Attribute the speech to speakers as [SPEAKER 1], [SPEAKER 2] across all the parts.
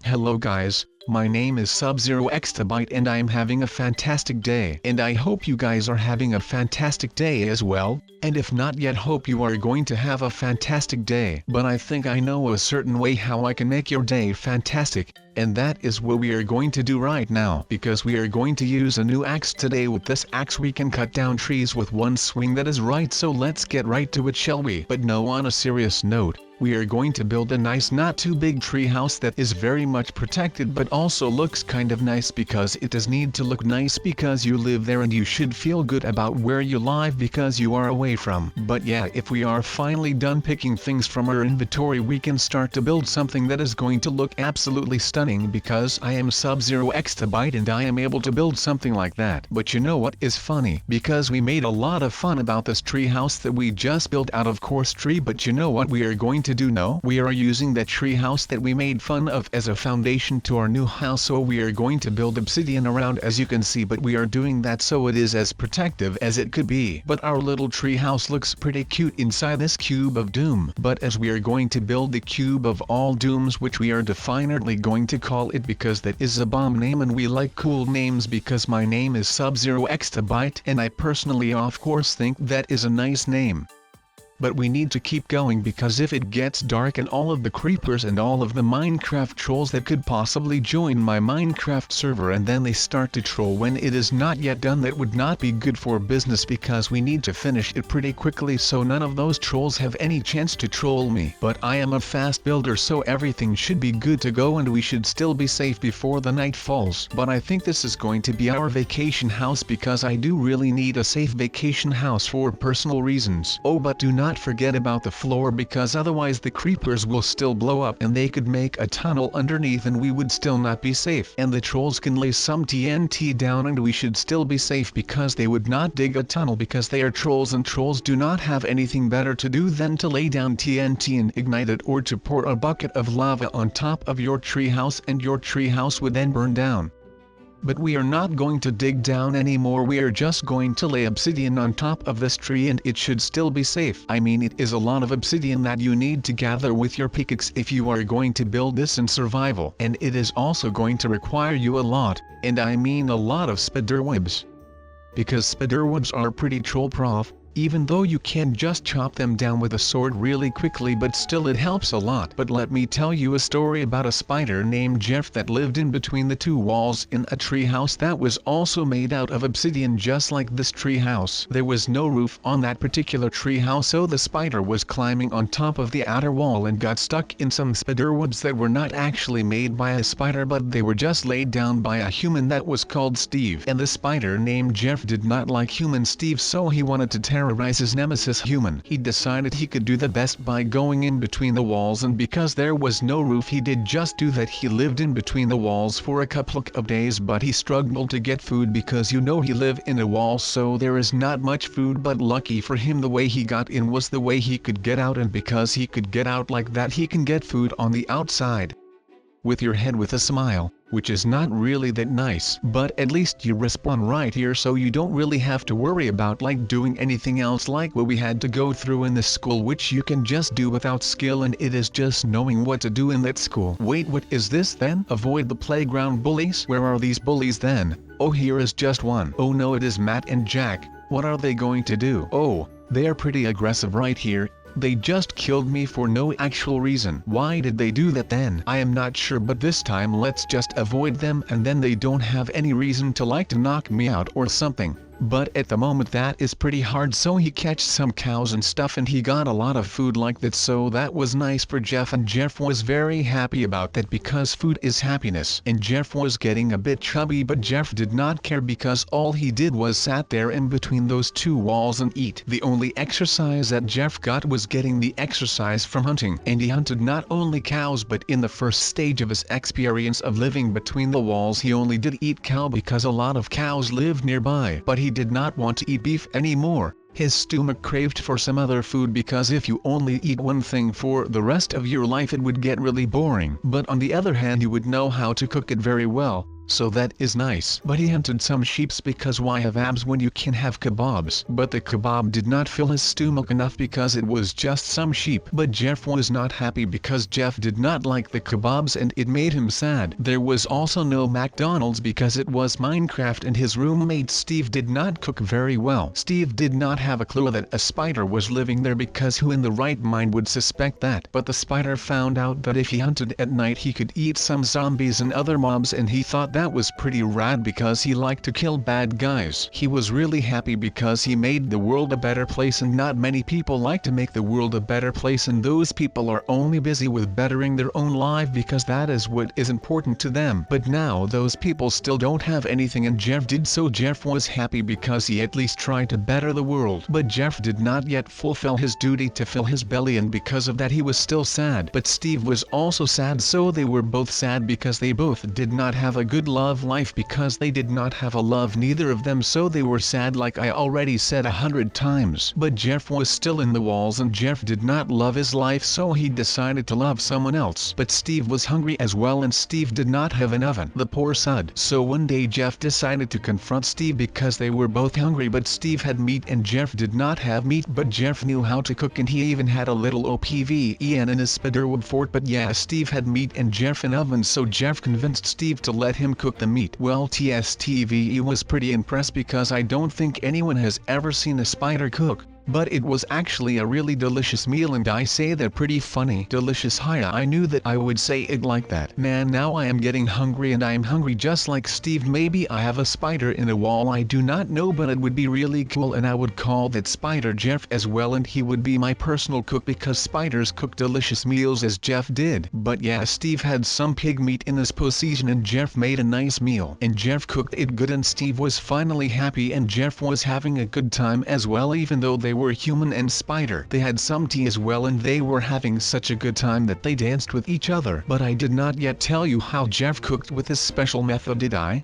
[SPEAKER 1] Hello guys, my name is Sub-Zero Exabyte and I am having a fantastic day. And I hope you guys are having a fantastic day as well, and if not yet, hope you are going to have a fantastic day. But I think I know a certain way how I can make your day fantastic, and that is what we are going to do right now. Because we are going to use a new axe today. With this axe we can cut down trees with one swing, that is right, so let's get right to it, shall we? But no, on a serious note, we are going to build a nice, not too big tree house that is very much protected but also looks kind of nice, because it does need to look nice because you live there and you should feel good about where you live because you are away from. But yeah, if we are finally done picking things from our inventory, we can start to build something that is going to look absolutely stunning, because I am Sub-Zero Exabyte and I am able to build something like that. But you know what is funny? Because we made a lot of fun about this tree house that we just built out of coarse tree, but you know what we are going to do now? We are using that tree house that we made fun of as a foundation to our new house, so we are going to build obsidian around, as you can see, but we are doing that so it is as protective as it could be. But our little tree house looks pretty cute inside this cube of doom. But as we are going to build the cube of all dooms, which we are definitely going to call it, because that is a bomb name and we like cool names, because my name is Sub-Zero Exabyte and I personally of course think that is a nice name. But we need to keep going, because if it gets dark and all of the creepers and all of the Minecraft trolls that could possibly join my Minecraft server and then they start to troll when it is not yet done, that would not be good for business, because we need to finish it pretty quickly so none of those trolls have any chance to troll me. But I am a fast builder, so everything should be good to go and we should still be safe before the night falls. But I think this is going to be our vacation house, because I do really need a safe vacation house for personal reasons. Oh, but do not forget about the floor, because otherwise the creepers will still blow up and they could make a tunnel underneath and we would still not be safe. And the trolls can lay some TNT down and we should still be safe, because they would not dig a tunnel because they are trolls, and trolls do not have anything better to do than to lay down TNT and ignite it, or to pour a bucket of lava on top of your treehouse and your treehouse would then burn down. But we are not going to dig down anymore, we are just going to lay obsidian on top of this tree and it should still be safe. I mean, it is a lot of obsidian that you need to gather with your pickaxe if you are going to build this in survival, and it is also going to require you a lot, and I mean a lot of spiderwebs. Because spiderwebs are pretty troll proof, even though you can just chop them down with a sword really quickly, but still it helps a lot. But let me tell you a story about a spider named Jeff that lived in between the two walls in a tree house that was also made out of obsidian, just like this tree house. There was no roof on that particular tree house, so the spider was climbing on top of the outer wall and got stuck in some spiderwebs that were not actually made by a spider, but they were just laid down by a human that was called Steve. And the spider named Jeff did not like human Steve, so he wanted to terrorize his nemesis human. He decided he could do the best by going in between the walls, and because there was no roof he did just do that. He lived in between the walls for a couple of days, but he struggled to get food, because you know he lived in a wall, so there is not much food. But lucky for him, the way he got in was the way he could get out, and because he could get out like that, he can get food on the outside. With your head with a smile, which is not really that nice, but at least you respawn right here, so you don't really have to worry about like doing anything else like what we had to go through in this school, which you can just do without skill, and it is just knowing what to do in that school. Wait, what is this then? Avoid the playground bullies? Where are these bullies then? Oh, here is just one. Oh no, it is Matt and Jack. What are they going to do? Oh, they are pretty aggressive right here. They just killed me for no actual reason. Why did they do that then? I am not sure, but this time let's just avoid them, and then they don't have any reason to like to knock me out or something. But at the moment that is pretty hard, so he catch some cows and stuff and he got a lot of food like that, so that was nice for Jeff, and Jeff was very happy about that because food is happiness. And Jeff was getting a bit chubby, but Jeff did not care because all he did was sat there in between those two walls and eat. The only exercise that Jeff got was getting the exercise from hunting, and he hunted not only cows, but in the first stage of his experience of living between the walls he only did eat cow because a lot of cows lived nearby. But he did not want to eat beef anymore, His stomach craved for some other food because if you only eat one thing for the rest of your life it would get really boring. But on the other hand you would know how to cook it very well, so that is nice. But he hunted some sheeps because why have abs when you can have kebabs? But the kebab did not fill his stomach enough because it was just some sheep. But Jeff was not happy because Jeff did not like the kebabs and it made him sad. There was also no McDonald's because it was Minecraft and his roommate Steve did not cook very well. Steve did not have a clue that a spider was living there because who in the right mind would suspect that? But the spider found out that if he hunted at night he could eat some zombies and other mobs and he thought that was pretty rad because he liked to kill bad guys. He was really happy because he made the world a better place and not many people like to make the world a better place and those people are only busy with bettering their own life because that is what is important to them. But now those people still don't have anything and Jeff did, so Jeff was happy because he at least tried to better the world. But Jeff did not yet fulfill his duty to fill his belly and because of that he was still sad. But Steve was also sad, so they were both sad because they both did not have a good love life because they did not have a love, neither of them, so they were sad like I already said 100 times. But Jeff was still in the walls and Jeff did not love his life, so he decided to love someone else. But Steve was hungry as well and Steve did not have an oven, the poor sod. So one day Jeff decided to confront Steve because they were both hungry, but Steve had meat and Jeff did not have meat, but Jeff knew how to cook and he even had a little OPVEN in his spiderwood fort. But yeah, Steve had meat and Jeff an oven, so Jeff convinced Steve to let him cook the meat. Well, TSTVE was pretty impressed because I don't think anyone has ever seen a spider cook. But it was actually a really delicious meal and I say that pretty funny. Delicious. Hiya, I knew that I would say it like that. Man, now I am getting hungry and I am hungry just like Steve. Maybe I have a spider in a wall, I do not know, but it would be really cool and I would call that spider Jeff as well and he would be my personal cook because spiders cook delicious meals as Jeff did. But yeah, Steve had some pig meat in his possession and Jeff made a nice meal and Jeff cooked it good and Steve was finally happy and Jeff was having a good time as well. Even though they were human and spider, they had some tea as well and they were having such a good time that they danced with each other. But I did not yet tell you how Jeff cooked with his special method, did I?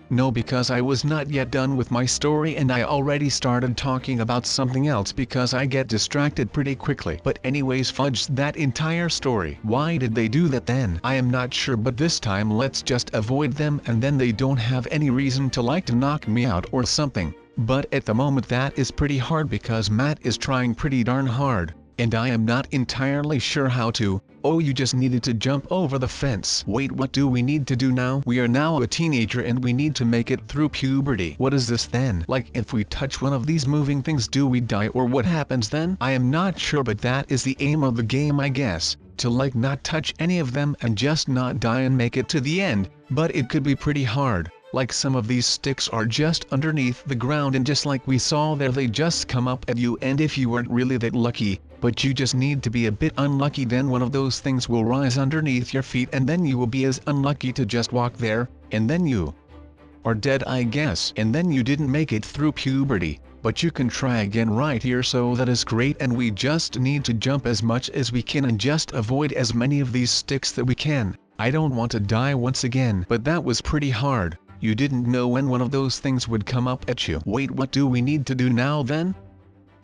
[SPEAKER 1] No, because I was not yet done with my story and I already started talking about something else because I get distracted pretty quickly. But anyways, fudge that entire story. Why did they do that then? I am not sure, but this time let's just avoid them and then they don't have any reason to like to knock me out or something. But at the moment that is pretty hard because Matt is trying pretty darn hard, and I am not entirely sure how to. Oh, you just needed to jump over the fence. Wait, what do we need to do now? We are now a teenager and we need to make it through puberty. What is this then? Like if we touch one of these moving things, do we die or what happens then? I am not sure, but that is the aim of the game, I guess. To like not touch any of them and just not die and make it to the end. But it could be pretty hard. Like some of these sticks are just underneath the ground and just like we saw there, they just come up at you, and if you weren't really that lucky, but you just need to be a bit unlucky, then one of those things will rise underneath your feet and then you will be as unlucky to just walk there, and then you are dead, I guess. And then you didn't make it through puberty. But you can try again right here, so that is great, and we just need to jump as much as we can and just avoid as many of these sticks that we can. I don't want to die once again. But that was pretty hard. You didn't know when one of those things would come up at you. Wait, what do we need to do now then?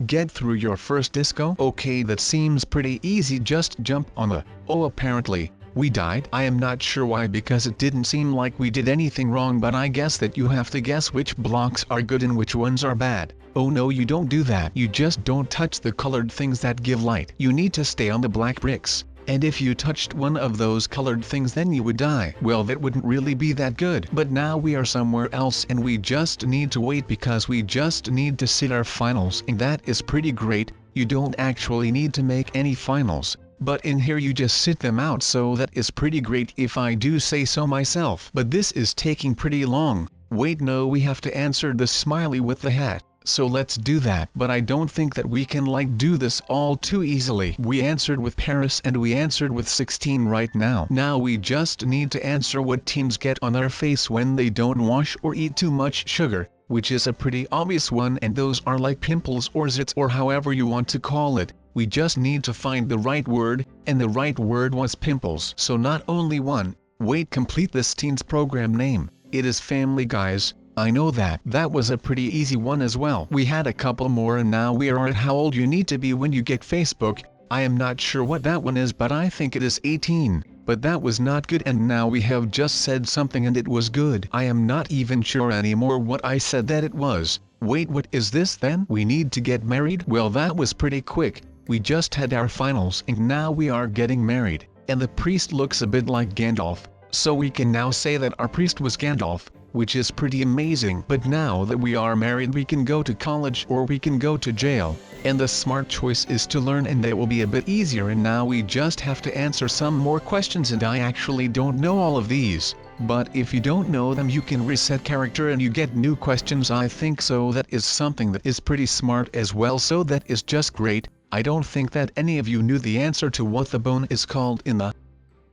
[SPEAKER 1] Get through your first disco? Okay, that seems pretty easy, just jump on the... Oh, apparently we died. I am not sure why because it didn't seem like we did anything wrong, but I guess that you have to guess which blocks are good and which ones are bad. Oh no, you don't do that. You just don't touch the colored things that give light. You need to stay on the black bricks. And if you touched one of those colored things then you would die. Well, that wouldn't really be that good. But now we are somewhere else and we just need to wait because we just need to sit our finals, and that is pretty great. You don't actually need to make any finals, but in here you just sit them out, so that is pretty great if I do say so myself. But this is taking pretty long. Wait, no, we have to answer the smiley with the hat. So let's do that. But I don't think that we can like do this all too easily. We answered with Paris and we answered with 16 right now. Now we just need to answer what teens get on their face when they don't wash or eat too much sugar, which is a pretty obvious one, and those are like pimples or zits or however you want to call it. We just need to find the right word, and the right word was pimples. So not only one, wait, complete this teen's program name. It is Family, guys. I know that. That was a pretty easy one as well. We had a couple more and now we are at how old you need to be when you get Facebook. I am not sure what that one is, but I think it is 18. But that was not good, and now we have just said something and it was good. I am not even sure anymore what I said that it was. Wait, what is this then? We need to get married? Well, that was pretty quick. We just had our finals and now we are getting married. And the priest looks a bit like Gandalf. So we can now say that our priest was Gandalf, which is pretty amazing. But now that we are married, we can go to college or we can go to jail. And the smart choice is to learn, and that will be a bit easier. And now we just have to answer some more questions, and I actually don't know all of these. But if you don't know them, you can reset character and you get new questions. I think so. That is something that is pretty smart as well, so that is just great. I don't think that any of you knew the answer to what the bone is called in the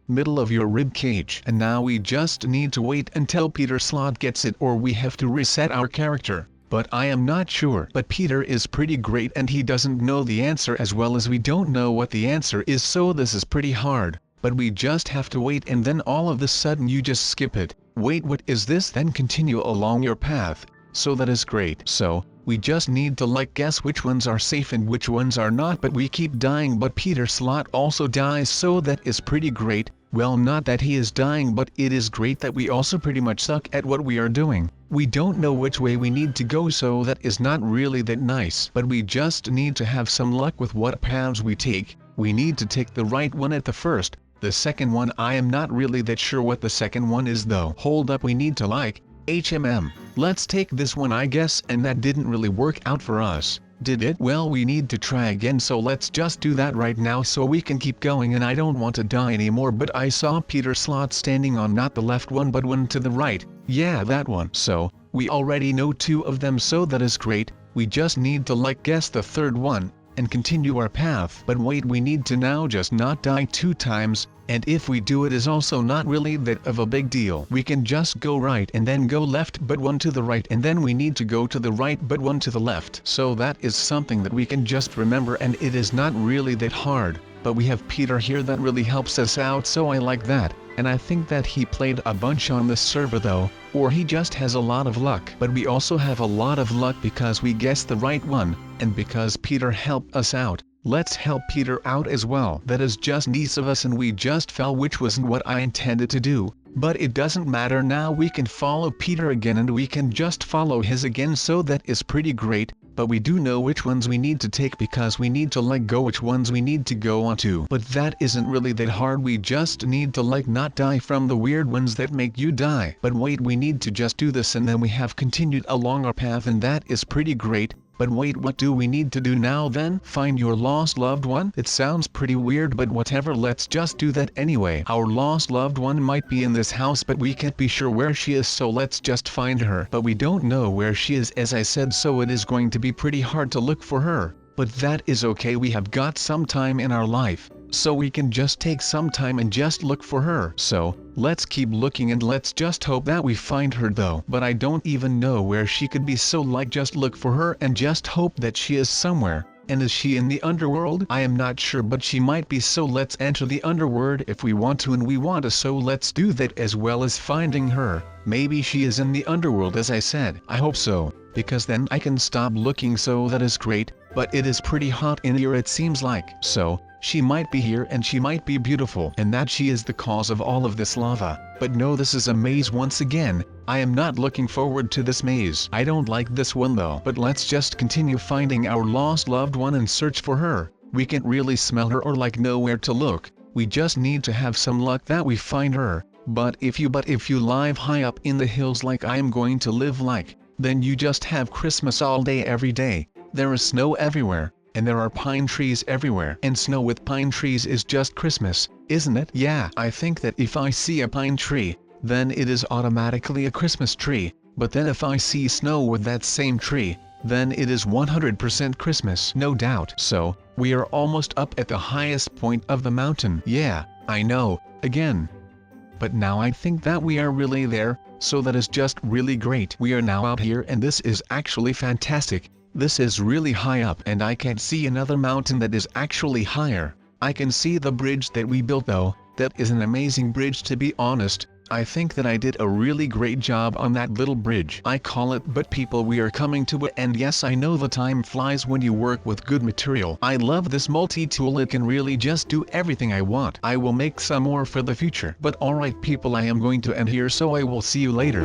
[SPEAKER 1] middle of your rib cage. And now we just need to wait until Peter Slot gets it, or we have to reset our character. But I am not sure. But Peter is pretty great and he doesn't know the answer as well as we don't know what the answer is, so this is pretty hard. But we just have to wait, and then all of a sudden you just skip it. Wait, what is this? Then continue along your path. So that is great. So, we just need to guess which ones are safe and which ones are not, but we keep dying. But Peter Slot also dies, so that is pretty great. Well, not that he is dying, but it is great that we also pretty much suck at what we are doing. We don't know which way we need to go, so that is not really that nice. But we just need to have some luck with what paths we take. We need to take the right one at the first. The second one, I am not really that sure what the second one is though. Hold up, we need to HMM. Let's take this one, I guess, and that didn't really work out for us. Did it? Well, we need to try again, so let's just do that right now so we can keep going, and I don't want to die anymore. But I saw Peter Slot standing on not the left one but one to the right. Yeah, that one. So, we already know two of them, so that is great. We just need to guess the third one and continue our path. But wait, we need to now just not die 2 times, and if we do, it is also not really that of a big deal. We can just go right and then go left but one to the right, and then we need to go to the right but one to the left. So that is something that we can just remember, and it is not really that hard. But we have Peter here that really helps us out, so I like that. And I think that he played a bunch on this server though, or he just has a lot of luck. But we also have a lot of luck because we guessed the right one, and because Peter helped us out. Let's help Peter out as well. That is just nice of us, and we just fell, which wasn't what I intended to do. But it doesn't matter, now we can follow Peter again and we can just follow his again, so that is pretty great. But we do know which ones we need to take because we need to let go which ones we need to go on to. But that isn't really that hard, we just need to not die from the weird ones that make you die. But wait, we need to just do this and then we have continued along our path, and that is pretty great. But wait, what do we need to do now then? Find your lost loved one? It sounds pretty weird, but whatever, let's just do that anyway. Our lost loved one might be in this house, but we can't be sure where she is, so let's just find her. But we don't know where she is, as I said, so it is going to be pretty hard to look for her. But that is okay, we have got some time in our life, so we can just take some time and just look for her. So, let's keep looking and let's just hope that we find her though. But I don't even know where she could be, so just look for her and just hope that she is somewhere. And is she in the underworld? I am not sure, but she might be, so let's enter the underworld if we want to, and we want to, so let's do that as well as finding her. Maybe she is in the underworld, as I said. I hope so, because then I can stop looking, so that is great. But it is pretty hot in here, it seems like. So, she might be here and she might be beautiful, and that she is the cause of all of this lava. But no, this is a maze once again. I am not looking forward to this maze. I don't like this one though. But let's just continue finding our lost loved one and search for her. We can't really smell her or know where to look. We just need to have some luck that we find her. But if you live high up in the hills like I am going to live then you just have Christmas all day every day. There is snow everywhere, and there are pine trees everywhere. And snow with pine trees is just Christmas, isn't it? Yeah, I think that if I see a pine tree, then it is automatically a Christmas tree. But then if I see snow with that same tree, then it is 100% Christmas, no doubt. So, we are almost up at the highest point of the mountain. Yeah, I know, again. But now I think that we are really there, so that is just really great. We are now out here and this is actually fantastic. This is really high up and I can see another mountain that is actually higher. I can see the bridge that we built though. That is an amazing bridge, to be honest. I think that I did a really great job on that little bridge. I call it, but people, we are coming to it, and yes, I know the time flies when you work with good material. I love this multi-tool, it can really just do everything I want. I will make some more for the future. But alright people, I am going to end here, so I will see you later.